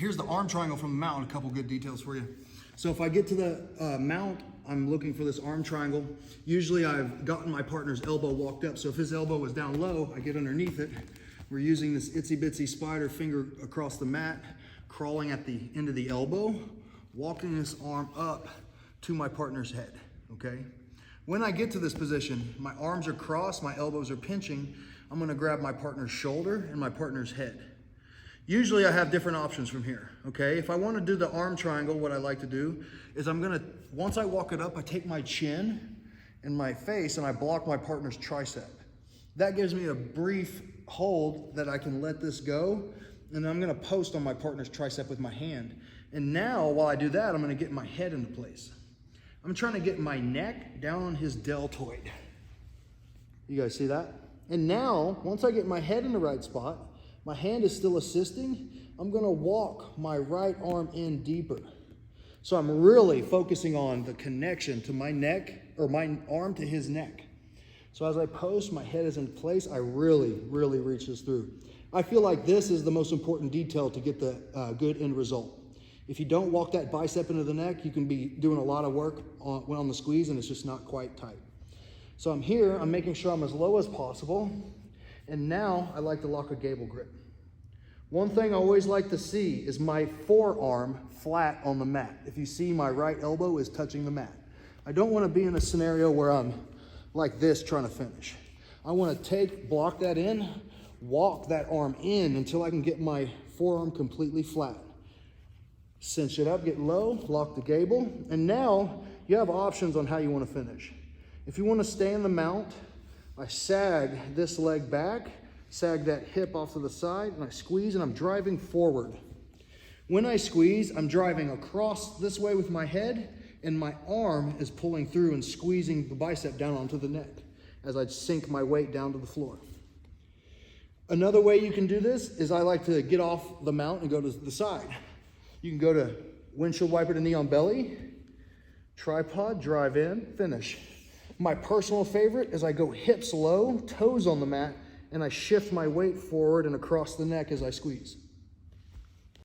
Here's the arm triangle from the mount, a couple good details for you. So if I get to the mount, I'm looking for this arm triangle. Usually I've gotten my partner's elbow walked up. So if his elbow is down low, I get underneath it. We're using this itsy bitsy spider finger across the mat, crawling at the end of the elbow, walking this arm up to my partner's head, okay? When I get to this position, my arms are crossed, my elbows are pinching. I'm gonna grab my partner's shoulder and my partner's head. Usually I have different options from here, okay? If I wanna do the arm triangle, what I like to do is once I walk it up, I take my chin and my face and I block my partner's tricep. That gives me a brief hold that I can let this go, and I'm gonna post on my partner's tricep with my hand. And now, while I do that, I'm gonna get my head into place. I'm trying to get my neck down on his deltoid. You guys see that? And now, once I get my head in the right spot, my hand is still assisting, I'm gonna walk my right arm in deeper. So I'm really focusing on the connection to my neck, or my arm to his neck. So as I post, my head is in place, I really reach this through. I feel like this is the most important detail to get the good end result. If you don't walk that bicep into the neck, you can be doing a lot of work on the squeeze and it's just not quite tight. So I'm here, I'm making sure I'm as low as possible. And now I like to lock a gable grip. One thing I always like to see is my forearm flat on the mat. If you see, my right elbow is touching the mat. I don't want to be in a scenario where I'm like this trying to finish. I want to block that in, walk that arm in until I can get my forearm completely flat. Cinch it up, get low, lock the gable, and now you have options on how you want to finish. If you want to stay in the mount, I sag this leg back, sag that hip off to the side, and I squeeze and I'm driving forward. When I squeeze, I'm driving across this way with my head, and my arm is pulling through and squeezing the bicep down onto the neck as I sink my weight down to the floor. Another way you can do this is I like to get off the mount and go to the side. You can go to windshield wiper to knee on belly, tripod, drive in, finish. My personal favorite is I go hips low, toes on the mat, and I shift my weight forward and across the neck as I squeeze.